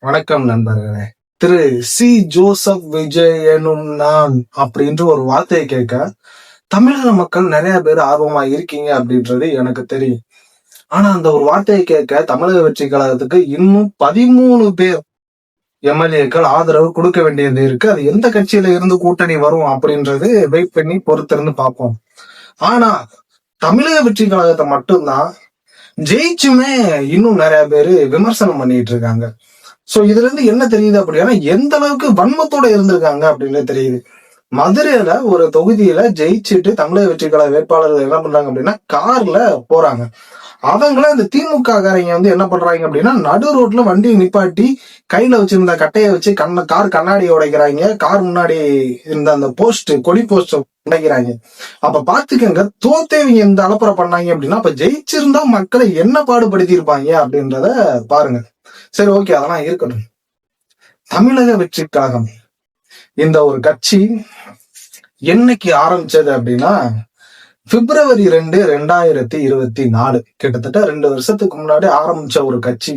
வணக்கம் நண்பர்களே. திரு C Joseph Vijay எனும் நான் அப்படின்ற ஒரு வார்த்தையை கேட்க தமிழக மக்கள் நிறைய பேர் ஆர்வமா இருக்கீங்க அப்படின்றது எனக்கு தெரியும். ஆனா அந்த ஒரு வார்த்தையை கேட்க தமிழக வெற்றி கழகத்துக்கு இன்னும் 13 பேர் எம்எல்ஏக்கள் ஆதரவு கொடுக்க வேண்டியது இருக்கு. அது எந்த கட்சியில இருந்து கூட்டணி வரும் அப்படின்றது வெயிட் பண்ணி பொறுத்திருந்து பார்ப்போம். ஆனா தமிழக வெற்றி கழகத்தை மட்டும்தான் ஜெயிச்சுமே இன்னும் நிறைய பேரு விமர்சனம் பண்ணிட்டு இருக்காங்க. சோ இதுல இருந்து என்ன தெரியுது அப்படின்னா எந்த அளவுக்கு வன்மத்தோட இருந்திருக்காங்க அப்படின்னு தெரியுது. மதுரையில ஒரு தொகுதியில ஜெயிச்சுட்டு தமிழக வெற்றி கழக வேட்பாளர்கள் என்ன பண்றாங்க அப்படின்னா கார்ல போறாங்க. அவங்கள இந்த திமுக காரங்க என்ன பண்றாங்க அப்படின்னா நடு ரோட்ல வண்டியை நிப்பாட்டி கையில வச்சிருந்த கட்டையை வச்சு கார் கண்ணாடியை உடைக்கிறாங்க. கார் முன்னாடி இருந்த அந்த போஸ்ட் கொடி போஸ்ட் உடைக்கிறாங்க. அப்ப பாத்துக்கங்க தோத்தேவிங்க இந்த அலப்பறை பண்ணாங்க அப்படின்னா அப்ப ஜெயிச்சிருந்தா மக்களை என்ன பாடுபடுத்தி இருப்பாங்க அப்படின்றத பாருங்க. சரி, ஓகே, அதெல்லாம் இருக்கட்டும். தமிழக வெற்றி கழகம் இந்த ஒரு கட்சி என்னைக்கு ஆரம்பிச்சது அப்படின்னா February 2, 2024, கிட்டத்தட்ட 2 வருஷத்துக்கு முன்னாடி ஆரம்பிச்ச ஒரு கட்சி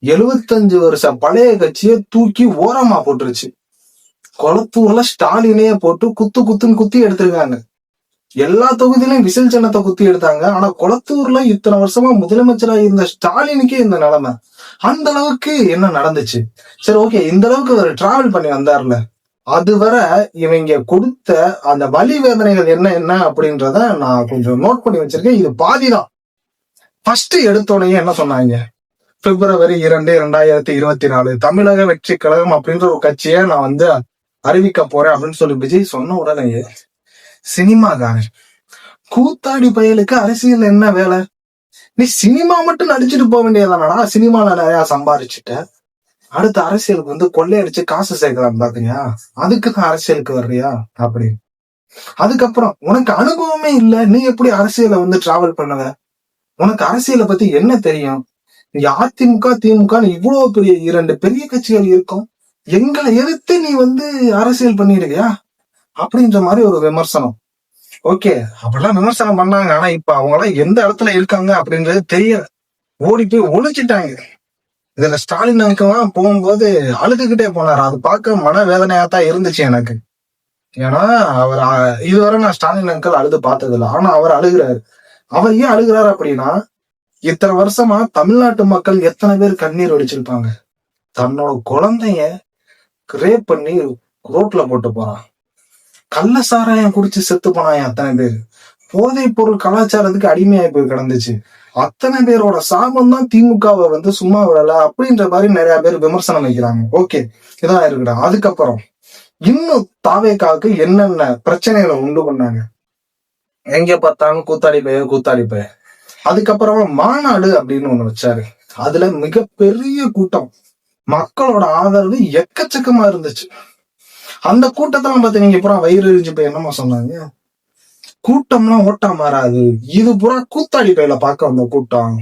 75 வருஷம் பழைய கட்சியை தூக்கி ஓரமா போட்டுருச்சு. கொளத்தூர்ல ஸ்டாலினே போட்டு குத்துன்னு குத்தி எடுத்திருக்காங்க. எல்லா தொகுதியிலும் விசில் சின்னத்தை குத்தி எடுத்தாங்க. ஆனா கொளத்தூர்ல இத்தனை வருஷமா முதலமைச்சராக இருந்த ஸ்டாலினுக்கே இந்த நிலைமை. அந்த அளவுக்கு என்ன நடந்துச்சு? சரி, ஓகே, இந்த அளவுக்கு அவர் டிராவல் பண்ணி வந்தார்ல, அதுவரை இவங்க கொடுத்த அந்த வலி வேதனைகள் என்ன அப்படின்றத நான் கொஞ்சம் நோட் பண்ணி வச்சிருக்கேன். இது பாதிதான். ஃபர்ஸ்ட் எடுத்தோடனே என்ன சொன்னாங்க? February 2, 2024 தமிழக வெற்றி கழகம் அப்படின்ற ஒரு கட்சியை நான் அறிவிக்க போறேன் அப்படின்னு சொல்லி விஜய் சொன்ன உடனே சினிமாக்காரன் கூத்தாடி பயலுக்கு அரசியல் என்ன வேலை? நீ சினிமா மட்டும் நடிச்சுட்டு போக வேண்டியதானடா. சினிமால நிறைய சம்பாதிச்சுட்ட அடுத்த அரசியலுக்கு கொள்ளையடிச்சு காசு சேர்க்கலாம் பாத்தீங்களா? அதுக்குதான் அரசியலுக்கு வர்றியா அப்படி? அதுக்கப்புறம் உனக்கு அனுபவமே இல்ல, நீ எப்படி அரசியலை டிராவல் பண்ணுவ? உனக்கு அரசியலை பத்தி என்ன தெரியும்? அதிமுக திமுக இவ்வளவு பெரிய 2 பெரிய கட்சிகள் இருக்கும், எங்களை எதிர்த்து நீ அரசியல் பண்ணிடுவியா அப்படின்ற மாதிரி ஒரு விமர்சனம். ஓகே, அப்படிலாம் விமர்சனம் பண்ணாங்க. ஆனா இப்ப அவங்க எல்லாம் எந்த இடத்துல இருக்காங்க அப்படின்றது தெரியல. ஓடி போய் ஒழிச்சிட்டாங்க. இதுல ஸ்டாலின் அங்கெல்லாம் போகும்போது அழுதுகிட்டே போனாரு. அது பார்க்க மன வேதனையா தான் இருந்துச்சு எனக்கு. ஏன்னா அவர் இதுவரை நான் ஸ்டாலின் அங்கிள் அழுது பார்த்தது இல்லை. ஆனா அவர் அழுகிறாரு. அவர் ஏன் அழுகிறாரு அப்படின்னா இத்தனை வருஷமா தமிழ்நாட்டு மக்கள் எத்தனை பேர் கண்ணீர் வடிச்சிருப்பாங்க. தன்னோட குழந்தைய ரேப் பண்ணி ரோட்ல போட்டு போறான். கள்ள சாராயம் குடிச்சு செத்து போனாங்க அத்தனை பேர். போதைப் பொருள் கலாச்சாரத்துக்கு அடிமையாய் போய் கிடந்துச்சு. அத்தனை பேரோட சாபம் தான் திமுகவை சும்மா விடல அப்படின்ற மாதிரி நிறைய பேர் விமர்சனம் வைக்கிறாங்க. ஓகே, இதான் இருக்குடா. அதுக்கப்புறம் இன்னும் தாவேக்காவுக்கு என்னென்ன பிரச்சனைகளை உண்டு பண்ணாங்க. எங்க பார்த்தாங்க கூத்தாடி பைய. அதுக்கப்புறமா மாநாடு அப்படின்னு ஒண்ணு வச்சாரு. அதுல மிகப்பெரிய கூட்டம், மக்களோட ஆதரவு எக்கச்சக்கமா இருந்துச்சு. அந்த கூட்டத்தெல்லாம் பாத்தீங்க பூரா வயிறு எரிஞ்சு போய் என்னமா சொன்னாங்க, கூட்டம்லாம் ஓட்டா மாறாது, இது பூரா கூத்தாடி பையில பார்க்க வந்த கூட்டம்,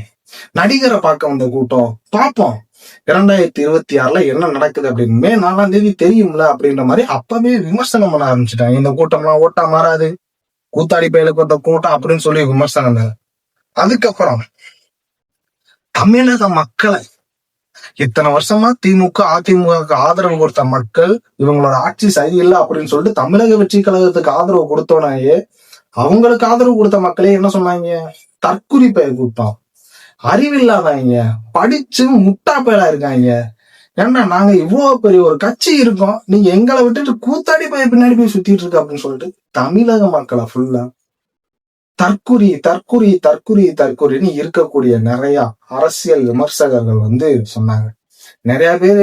நடிகரை பார்க்க வந்த கூட்டம், பார்ப்போம் 2026 என்ன நடக்குது அப்படின்னு. மே 4 தெரியும்ல அப்படின்ற மாதிரி அப்பவே விமர்சனம் பண்ண ஆரம்பிச்சுட்டாங்க. இந்த கூட்டம்லாம் ஓட்டா மாறாது, கூத்தாடி பையலுக்கு வந்த கூட்டம் அப்படின்னு சொல்லி விமர்சனம். அதுக்கப்புறம் தமிழக மக்களை இத்தனை வருஷமா திமுக அதிமுக ஆதரவு கொடுத்த மக்கள் இவங்களோட ஆட்சி சரியில்லை அப்படின்னு சொல்லிட்டு தமிழக வெற்றி கழகத்துக்கு ஆதரவு கொடுத்தோனாயே அவங்களுக்கு ஆதரவு கொடுத்த மக்களே என்ன சொன்னாங்க? தற்குறி பெயர் கூட்டம், அறிவில்லாதவங்க, படிச்சு முட்டா பெயரா இருக்காங்க. ஏன்னா நாங்க இவ்வளவு பெரிய ஒரு கட்சி இருக்கோம், நீங்க எங்களை விட்டுட்டு கூத்தாடி பைய பின்னாடி போய் சுத்திட்டு இருக்க அப்படின்னு சொல்லிட்டு தமிழக மக்களை ஃபுல்லா தற்குறி தற்குறி தற்குறி தற்குறின்னு இருக்கக்கூடிய நிறைய அரசியல் விமர்சகர்கள் சொன்னாங்க. நிறைய பேர்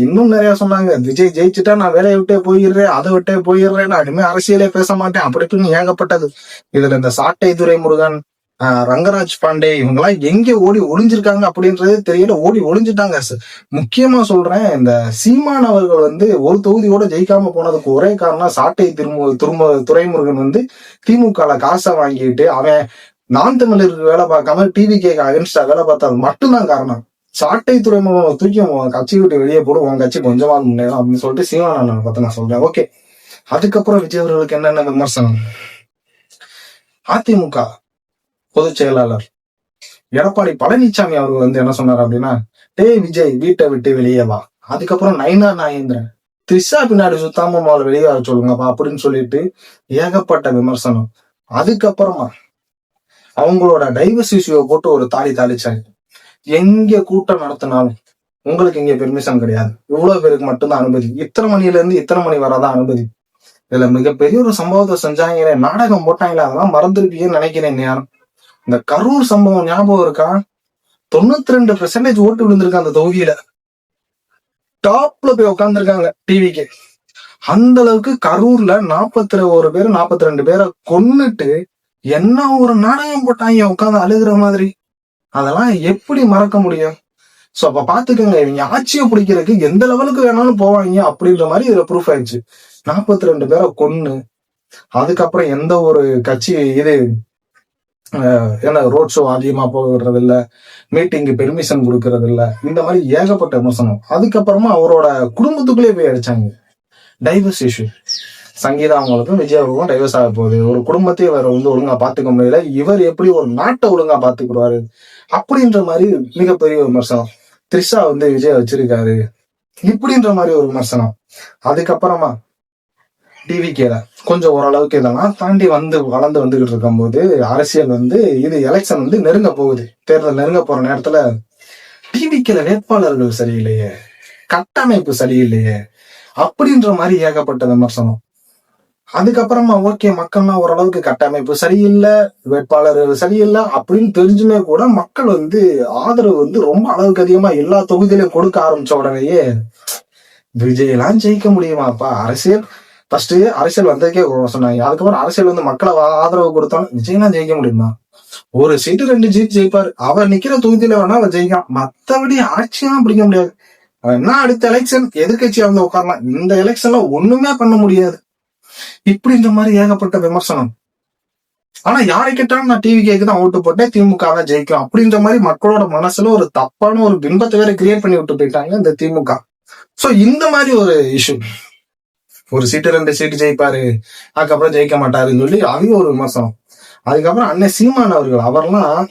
இன்னும் நிறைய சொன்னாங்க, விஜய் ஜெயிச்சுட்டா நான் வேலையை விட்டே போயிடுறேன், அதை விட்டே போயிடுறேன், நான் இனிமே அரசியலே பேச மாட்டேன் அப்படி இப்படின்னு ஏகப்பட்டது. இதுல இந்த சாட்டை துரைமுருகன், ரங்கராஜ் பாண்டே இவங்கெல்லாம் எங்க ஓடி ஒளிஞ்சிருக்காங்க அப்படின்றதே தெரியல. ஓடி ஒளிஞ்சிட்டாங்க. முக்கியமா சொல்றேன், இந்த சீமான் அவர்கள் ஒரு தொகுதியோட ஜெயிக்காம போனதுக்கு ஒரே காரணம் சாட்டை துரைமுருகன் திமுக காசை வாங்கிட்டு அவன் நான் தமிழருக்கு வேலை பார்க்காம டிவிகே அகென்ஸ்டா வேலை பார்த்தது மட்டும்தான் காரணம். சாட்டை துறைமுகம் தூக்கி கட்சி விட்டு வெளியே போடும், உங்க கட்சி கொஞ்சமா முன்னேறும் அப்படின்னு சொல்லிட்டு சீமான் பத்தி நான் சொல்றேன். ஓகே, அதுக்கப்புறம் விஜய் அவர்களுக்கு என்னென்ன விமர்சனம்? அதிமுக பொதுச் செயலாளர் எடப்பாடி பழனிசாமி அவர்கள் வந்து என்ன சொன்னார் அப்படின்னா, டேய் விஜய் வீட்டை விட்டு வெளியே வா. அதுக்கப்புறம் நயினா நாகேந்திரன் த்ரிஷா பின்னாடி சுத்தாம முதல்ல வெளியே வர சொல்லுங்கப்பா அப்படின்னு சொல்லிட்டு ஏகப்பட்ட விமர்சனம். அதுக்கப்புறமா அவங்களோட டைவர்ஸ் இஷ்யூவை போட்டு ஒரு தாளிச்சாங்க. எங்க கூட்டம் நடத்தினாலும் உங்களுக்கு இங்க பெர்மிஷன் கிடையாது, இவ்வளவு பேருக்கு மட்டும்தான் அனுமதி, இத்தனை மணில இருந்து இத்தனை மணி வராதான் அனுமதி. இதுல மிகப்பெரிய ஒரு சம்பவத்தை செஞ்சாங்களே, நாடகம் போட்டாங்களே, அதெல்லாம் மறந்துருப்பீங்கன்னு நினைக்கிறேன். யாரும் இந்த கரூர் சம்பவம் ஞாபகம் இருக்கா? 92% ஓட்டு விழுந்திருக்கு அந்த தொகுதியில. டாப்ல போய் உட்கார்ந்துருக்காங்க டிவிக்கு. அந்த அளவுக்கு கரூர்ல 41 பேர் 42 பேரை கொன்னுட்டு என்ன ஒரு நாடகம் போட்டாங்க உட்காந்து அழுகுற மாதிரி. அதெல்லாம் எப்படி மறக்க முடியும்? சோ அப்ப பாத்துக்கோங்க, இவங்க ஆட்சியை பிடிக்கிறதுக்கு எந்த லெவலுக்கு வேணாலும் போவாங்க அப்படின்ற மாதிரி இதுல ப்ரூஃப் ஆயிடுச்சு. 42 பேரை கொன்னு அதுக்கப்புறம் எந்த ஒரு கட்சி இது என்ன ரோட் ஷோ அதிகமா போகிறது இல்ல, மீட்டிங்கு பெர்மிஷன் கொடுக்கறது இல்ல, இந்த மாதிரி ஏகப்பட்ட விமர்சனம். அதுக்கப்புறமா அவரோட குடும்பத்துக்குள்ளே போய் அடிச்சாங்க. டைவர்ஸ் இஷ்யூ, சங்கீதா அவங்களுக்கும் விஜய் அவர்களுக்கும் டைவர்ஸ் ஆக போகுது, ஒரு குடும்பத்தையும் வேற வந்து ஒழுங்கா பாத்துக்க முடியல, இவர் எப்படி ஒரு நாட்டை ஒழுங்கா பாத்துக்கிடுவாரு அப்படின்ற மாதிரி மிகப்பெரிய விமர்சனம். த்ரிஷா வந்து விஜய் வச்சிருக்காரு இப்படின்ற மாதிரி ஒரு விமர்சனம். அதுக்கப்புறமா டிவிகேல கொஞ்சம் ஓரளவுக்கு இதெல்லாம் தாண்டி வளர்ந்து வந்துகிட்டு இருக்கும் போது அரசியல் வந்து இது எலெக்ஷன் வந்து நெருங்க போகுது, தேர்தல் நெருங்க போற நேரத்துல டிவிகேல வேட்பாளர்கள் சரியில்லையே, கட்டமைப்பு சரியில்லையே அப்படின்ற மாதிரி ஏகப்பட்ட விமர்சனம். அதுக்கப்புறமா ஓகே, மக்கள்லாம் ஓரளவுக்கு கட்டமைப்பு சரியில்லை, வேட்பாளர்கள் சரியில்லை அப்படின்னு தெரிஞ்சுமே கூட மக்கள் வந்து ஆதரவு வந்து ரொம்ப அளவுக்கு அதிகமா எல்லா தொகுதியிலையும் கொடுக்க ஆரம்பிச்ச உடனேயே விஜய் எல்லாம் ஜெயிக்க முடியுமாப்பா? ஃபர்ஸ்ட் அரசியல் வந்ததுக்கே சொன்னாங்க. அதுக்கப்புறம் அரசியல் வந்து மக்களை ஆதரவு கொடுத்தோம், விஜய்லாம் ஜெயிக்க முடியுமா? ஒரு சீட்டு 2 சீட் ஜெயிப்பாரு, அவர் நிக்கிற தொகுதியில வேணா அவர் ஜெயிக்கலாம், மத்தபடி ஆட்சியெல்லாம் பிடிக்க முடியாது. என்ன அடுத்த எலெக்ஷன் எதிர்கட்சியா வந்து உட்காரலாம், இந்த எலெக்ஷன்ல ஒண்ணுமே பண்ண முடியாது இப்படின்ற மாதிரி ஏகப்பட்ட விமர்சனம். ஆனா யாரை கேட்டாலும் நான் டிவி கேக்கு தான் ஓட்டு போட்டேன், திமுக தான் ஜெயிக்கும் அப்படின்ற மாதிரி மக்களோட மனசுல ஒரு தப்பான ஒரு பிம்பத்தை வேற கிரியேட் பண்ணி விட்டு போயிட்டாங்க இந்த திமுக. சோ இந்த மாதிரி ஒரு இஷ்யூ, ஒரு சீட்டு 2 சீட்டு ஜெயிப்பாரு அதுக்கப்புறம் ஜெயிக்க மாட்டாருன்னு சொல்லி அவங்க ஒரு விமர்சனம். அதுக்கப்புறம் அண்ணன் சீமான் அவர்கள், அவர்லாம்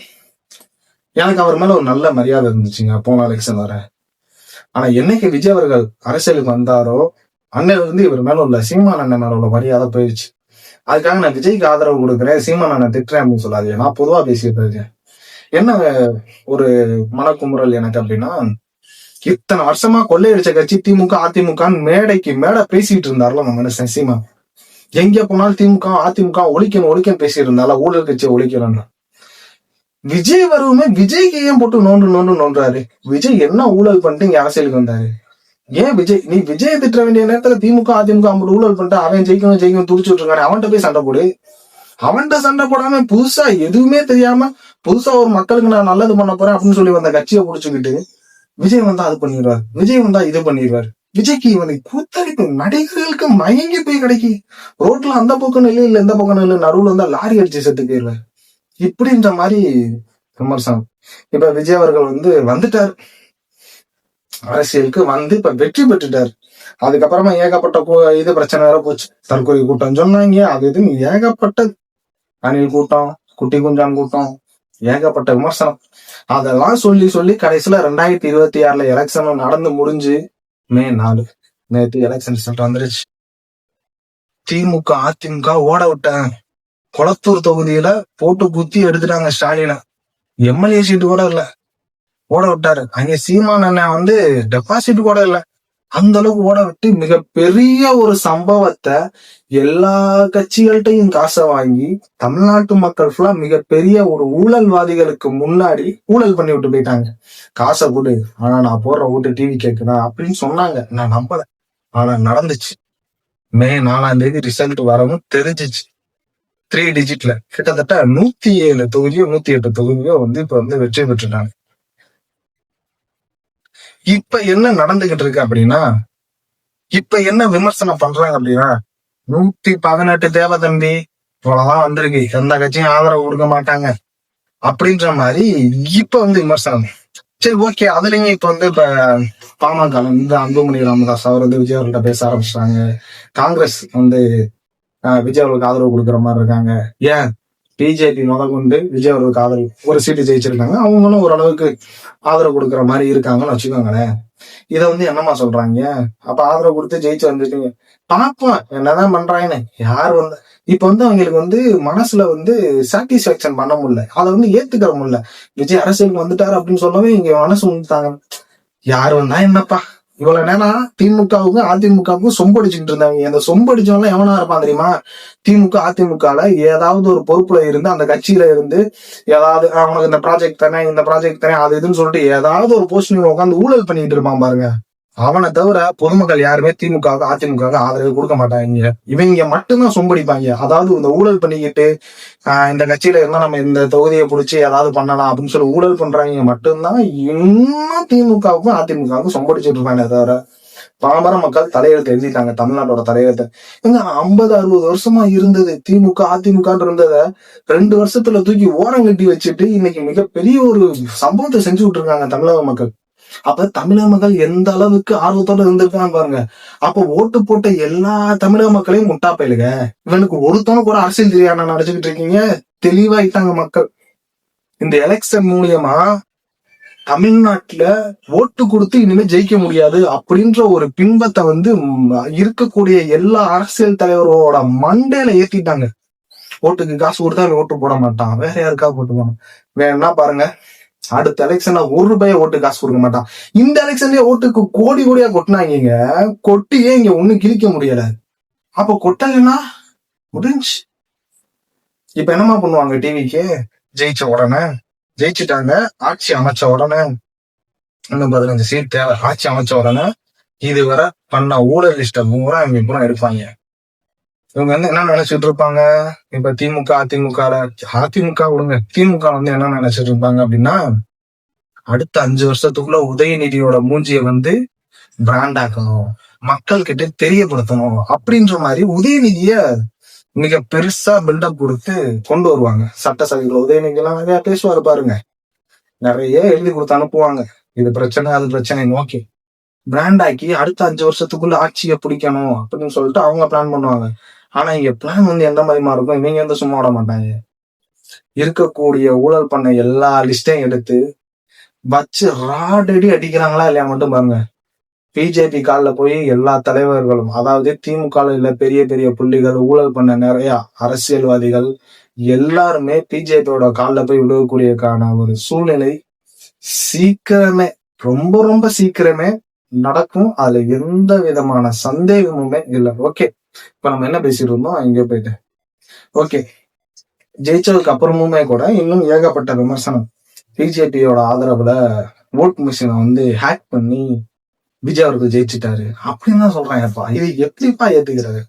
எனக்கு அவர் மேல ஒரு நல்ல மரியாதை இருந்துச்சுங்க போன எலெக்ஷன் வர. ஆனா என்னைக்கு விஜய் அவர்கள் அரசியலுக்கு வந்தாரோ அண்ணன் வந்து இவர் மேல உள்ள சீமான் அண்ணன் மேல உள்ள மரியாதை போயிடுச்சு. அதுக்காக நான் விஜய்க்கு ஆதரவு கொடுக்குறேன், சீமான் அண்ணன் திட்டுறேன் அப்படின்னு சொல்லாது. நான் பொதுவா பேசிட்டு இருக்கேன். என்ன ஒரு மனக்குமுறல் எனக்கு அப்படின்னா, இத்தனை வருஷமா கொள்ளையடிச்ச கட்சி திமுக அதிமுக மேடைக்கு மேடை பேசிட்டு இருந்தாருல நம்ம மனுஷன் சீமான். எங்க போனாலும் திமுக அதிமுக ஒழிக்கணும் பேசிட்டு இருந்தால, ஊழல் கட்சியை ஒழிக்கணும்னு. விஜய் வருவுமே விஜய்க்கு ஏன் போட்டு நோன்றாரு? விஜய் என்ன ஊழல் பண்ணிட்டு இங்க அரசியலுக்கு வந்தாரு? ஏன் விஜய், நீ விஜய் திட்ட வேண்டிய நேரத்துல திமுக அதிமுக ஐம்பது ஊழல் பண்ணிட்டு அவன் ஜெயிக்கணும் துடிச்சுட்டு இருக்கானே, அவன்கிட்ட போய் சண்டை போடு. அவன்கிட்ட சண்டை போடாம புதுசா எதுவுமே தெரியாம புதுசா ஒரு மக்களுக்கு நான் நல்லது பண்ண போறேன் அப்படின்னு சொல்லி வந்த கட்சியை புடிச்சுக்கிட்டு விஜய் வந்தா அது பண்ணிடுவார், விஜய் வந்தா இது பண்ணிடுவார். விஜய்க்கு இவனுக்கு கூத்தடிப்பு, நடிகர்களுக்கு மயங்கி போய் கிடைக்கி ரோட்ல அந்த பக்கம் இல்ல இந்த பக்கம் இல்ல, நடுவுல வந்தா லாரி அடிச்சு செத்து போயிடுவார் இப்படின்ற மாதிரி விமர்சனம். இப்ப விஜய் அவர்கள் வந்து வந்துட்டாரு அரசியலுக்கு, வந்து இப்ப வெற்றி பெற்றுட்டாரு. அதுக்கப்புறமா ஏகப்பட்ட இது பிரச்சனை வேற போச்சு, தற்கொலை கூட்டம் சொன்னாங்க, அது இதுன்னு ஏகப்பட்ட அணில் கூட்டம், குட்டி குஞ்சான் கூட்டம், ஏகப்பட்ட விமர்சனம். அதெல்லாம் சொல்லி கடைசியில 2026 எலெக்ஷன் நடந்து முடிஞ்சு மே 4 நேற்று எலெக்ஷன் ரிசல்ட் வந்துருச்சு. திமுக அதிமுக ஓட விட்டாங்க. கொளத்தூர் தொகுதியில போட்டு குத்தி எடுத்துட்டாங்க ஸ்டாலின, எம்எல்ஏ சீட்டு கூட இல்ல, ஓட விட்டாரு. அங்க சீமான் அண்ணன் வந்து டெபாசிட் கூட இல்ல, அந்த அளவுக்கு ஓட விட்டு மிகப்பெரிய ஒரு சம்பவத்தை, எல்லா கட்சிகள்கிட்டையும் காசை வாங்கி தமிழ்நாட்டு மக்கள் ஃபுல்லா மிகப்பெரிய ஒரு ஊழல்வாதிகளுக்கு முன்னாடி ஊழல் பண்ணி விட்டு போயிட்டாங்க. காசை கொடு, ஆனா நான் போடுற ஓட்டு டிவி கேக்குதா அப்படின்னு சொன்னாங்க. நான் நம்பல, ஆனா நடந்துச்சு. மே 4 ரிசல்ட் வரவும் தெரிஞ்சிச்சு. 3 டிஜிட்ல கிட்டத்தட்ட 107 தொகுதியோ 108 தொகுதியோ வந்து இப்ப வந்து வெற்றி பெற்றுட்டாங்க. இப்ப என்ன நடந்துகிட்டு இருக்கு அப்படின்னா, இப்ப என்ன விமர்சனம் பண்றாங்க அப்படின்னா, 118 தேவதம்பி இவ்வளவுதான் வந்திருக்கு, எந்த கட்சியும் ஆதரவு கொடுக்க மாட்டாங்க அப்படின்ற மாதிரி இப்ப வந்து விமர்சனம். சரி ஓகே, அதுலயும் இப்ப வந்து இப்ப பாமக வந்து அன்புமணி ராமதாஸ் அவர் வந்து விஜய் அவர்கள்ட்ட பேச ஆரம்பிச்சிட்டாங்க. காங்கிரஸ் வந்து விஜய் அவர்களுக்கு ஆதரவு கொடுக்குற மாதிரி இருக்காங்க. ஏன் பிஜேபி கொண்டு விஜய் அவர்களுக்கு ஆதரவு ஒரு சீட்டு ஜெயிச்சிருக்காங்க, அவங்களும் ஓரளவுக்கு ஆதரவு கொடுக்குற மாதிரி இருக்காங்கன்னு வச்சுக்கோங்களேன். இத என்னமா சொல்றாங்க? அப்ப ஆதரவு கொடுத்து ஜெயிச்சு வந்துட்டீங்க, பாப்போம் என்னதான் பண்றாங்கன்னு. யார் இப்ப அவங்களுக்கு மனசுல சாட்டிஸ்பாக்சன் பண்ண முடியல, அதை ஏத்துக்கிற முடியல. விஜய் அரசியலுக்கு வந்துட்டாரு அப்படின்னு சொல்லவே இங்க மனசு வந்துட்டாங்க. யாரு வந்தா என்னப்பா, இவ்வளவு நேரம் திமுகவுக்கும் அதிமுகவுக்கும் சொம்படிச்சுட்டு இருந்தாங்க. அந்த சொம்படிச்சவங்க எவனா இருப்பான் தெரியுமா? திமுக அதிமுகல ஏதாவது ஒரு பொறுப்புல இருந்து அந்த கட்சியில இருந்து ஏதாவது அவனுக்கு இந்த ப்ராஜெக்ட் தானே இந்த ப்ராஜெக்ட் தானே அது இதுன்னு சொல்லிட்டு ஏதாவது ஒரு போஸ்டிங் உட்காந்து ஊழல் பண்ணிட்டு இருப்பான் பாருங்க. அவனை தவிர பொதுமக்கள் யாருமே திமுக அதிமுக ஆதரவு கொடுக்க மாட்டாங்க. இவங்க மட்டும்தான் சொம்படிப்பாங்க. அதாவது இந்த ஊழல் பண்ணிக்கிட்டு இந்த கட்சியில இருந்தா நம்ம இந்த தொகுதியை பிடிச்சி ஏதாவது பண்ணலாம் அப்படின்னு சொல்லி ஊழல் பண்றாங்க மட்டும்தான் இன்னும் திமுகவுக்கும் அதிமுகவுக்கும் சொம்படிச்சுட்டு இருப்பாங்க. தவிர பாமர மக்கள் தலையெழுத்து எழுதிட்டாங்க. தமிழ்நாட்டோட தலையெழுத்து 50-60 வருஷமா இருந்தது திமுக அதிமுக இருந்தத 2 வருஷத்துல தூக்கி ஓரம் கட்டி வச்சுட்டு இன்னைக்கு மிகப்பெரிய ஒரு சம்பவத்தை செஞ்சு விட்டுருக்காங்க தமிழக மக்கள். அப்ப தமிழக மக்கள் எந்த அளவுக்கு ஆர்வத்தோட இருந்திருக்கான்னு பாருங்க. அப்ப ஓட்டு போட்ட எல்லா தமிழக மக்களையும் முட்டா பயிலுங்க, இவனுக்கு ஒருத்தவங்க கூட அரசியல் தெரியாம நினைச்சுக்கிட்டு இருக்கீங்க. தெளிவாயிட்டாங்க மக்கள். இந்த எலெக்ஷன் மூலியமா தமிழ்நாட்டுல ஓட்டு கொடுத்து இனிமே ஜெயிக்க முடியாது அப்படின்ற ஒரு பின்பத்தை இருக்கக்கூடிய எல்லா அரசியல் தலைவரோட மண்டையில ஏத்திட்டாங்க. ஓட்டுக்கு காசு கொடுத்தா ஓட்டு போட மாட்டான், வேற யாருக்கா போட்டு போனான். வேணா பாருங்க, அடுத்த எலெக்ஷன்ல ₹1 ஓட்டு காசு கொடுக்க மாட்டான். இந்த எலெக்ஷன்லயே ஓட்டுக்கு கோடி கோடியா கொட்டினாங்க. கொட்டியே இங்க ஒண்ணும் கிழிக்க முடியல. அப்ப கொட்டலைன்னா முடிஞ்சு. இப்ப என்னமா பண்ணுவாங்க? டிவிக்கு ஜெயிச்ச உடனே ஜெயிச்சுட்டாங்க, ஆட்சி அமைச்ச உடனே இன்னும் 15 சீட் தேவை. ஆட்சி அமைச்ச உடனே இதுவரை பண்ண ஊழல் லிஸ்ட பூரா இவங்க எடுப்பாங்க. இவங்க என்ன நினைச்சிட்டு இருப்பாங்க? இப்ப திமுக அதிமுக விடுங்க, திமுக என்ன நினைச்சிட்டு இருப்பாங்க அப்படின்னா, அடுத்த 5 வருஷத்துக்குள்ள உதயநிதியோட மூஞ்சிய பிராண்ட் ஆக்கணும், மக்கள் கிட்ட தெரியப்படுத்தணும் அப்படின்ற மாதிரி உதயநிதிய மிக பெருசா பில்டப் கொடுத்து கொண்டு வருவாங்க. சட்டசபைக்குள்ள உதயநிதி எல்லாம் நிறைய பேசுவாரு பாருங்க, நிறைய எழுதி கொடுத்து அனுப்புவாங்க. இது பிரச்சனை அது பிரச்சனை நோக்கி பிராண்ட் ஆக்கி அடுத்த 5 வருஷத்துக்குள்ள ஆட்சியை பிடிக்கணும் அப்படின்னு சொல்லிட்டு அவங்க பிளான் பண்ணுவாங்க. ஆனா இங்க பிளான் எந்த மாதிரிமா இருக்கும்? இவங்க சும்மா விட மாட்டாங்க. இருக்கக்கூடிய ஊழல் பண்ண எல்லா லிஸ்டையும் எடுத்து வச்சு ராடடி அடிக்கிறாங்களா இல்லையா மட்டும் பாருங்க. பிஜேபி காலில் போய் எல்லா தலைவர்களும், அதாவது திமுக இல்ல பெரிய பெரிய புள்ளிகள், ஊழல் பண்ண நிறைய அரசியல்வாதிகள் எல்லாருமே பிஜேபியோட காலில் போய் விழுகக்கூடியக்கான ஒரு சூழ்நிலை சீக்கிரமே, ரொம்ப ரொம்ப சீக்கிரமே நடக்கும். அதுல எந்த விதமான சந்தேகமுமே இல்லை. ஓகே, இப்ப நம்ம என்ன பேசிட்டு இருந்தோம் இங்க போயிட்டு. ஓகே, ஜெயிச்சதுக்கு அப்புறமுமே கூட இன்னும் ஏகப்பட்ட விமர்சனம். பிஜேபியோட ஆதரவுல ஓட் மிஷினை ஹேக் பண்ணி விஜய் அவர்கள் ஜெயிச்சுட்டாரு அப்படின்னு தான் சொல்றாங்கப்பா. இது எப்படிப்பா ஏத்துக்கிறது?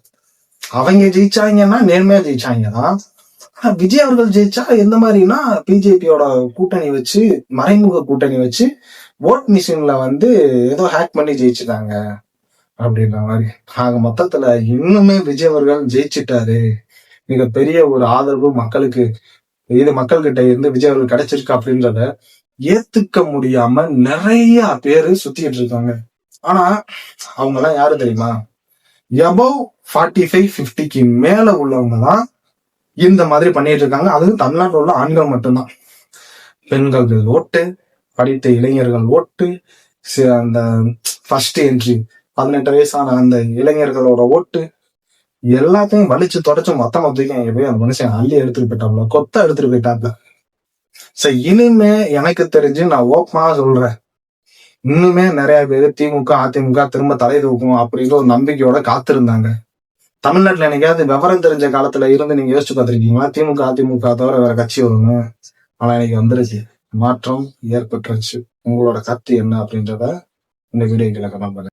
அவங்க ஜெயிச்சாங்கன்னா நேர்மையா ஜெயிச்சாங்கதான். ஆனா விஜய் அவர்கள் ஜெயிச்சா எந்த மாதிரினா, பிஜேபியோட கூட்டணி வச்சு, மறைமுக கூட்டணி வச்சு ஓட் மிஷின்ல ஏதோ ஹேக் பண்ணி ஜெயிச்சுட்டாங்க அப்படின்ற மாதிரி. ஆக மொத்தத்துல இன்னுமே விஜய் அவர்கள் ஜெயிச்சுட்டாரு, மிகப்பெரிய ஒரு ஆதரவு மக்களுக்கு இது மக்கள் கிட்ட இருந்து விஜய் அவர்கள் கிடைச்சிருக்கு அப்படின்றத ஏத்துக்க முடியாம நிறைய பேரு சுத்திட்டு இருக்காங்க. ஆனா அவங்க எல்லாம் யாரு தெரியுமா? எபவ் 45-50க்கு மேல உள்ளவங்க தான் இந்த மாதிரி பண்ணிட்டு இருக்காங்க. அதுவும் தமிழ்நாட்டில் உள்ள ஆண்கள் மட்டும்தான். பெண்கள் ஓட்டு, படித்த இளைஞர்கள் ஓட்டு, அந்த ஃபர்ஸ்ட் என்ட்ரி 18 வயசான அந்த இளைஞர்களோட ஓட்டு எல்லாத்தையும் வலிச்சு தொடச்சு மொத்தத்தையும் எங்க போய் அந்த மனுஷன் அள்ளி எடுத்துட்டு போயிட்டாப்ல, கொத்த எடுத்துட்டு போயிட்டாப்ல. சோ இனிமே எனக்கு தெரிஞ்சு நான் ஓப்பனா சொல்றேன், இன்னுமே நிறைய பேர் திமுக அதிமுக திரும்ப தலை தூக்கும் அப்படின்ற ஒரு நம்பிக்கையோட காத்திருந்தாங்க. தமிழ்நாட்டுல என்னைக்காவது விவரம் தெரிஞ்ச காலத்துல இருந்து நீங்க யோசிச்சு பார்த்திருக்கீங்களா திமுக அதிமுக தவிர வேற கட்சி வரும்னு? ஆனா இன்னைக்கு வந்துருச்சு, மாற்றம் ஏற்பட்டுருச்சு. உங்களோட கருத்து என்ன அப்படின்றத இந்த வீடியோக்குள்ள கமெண்ட் பண்ணுங்க.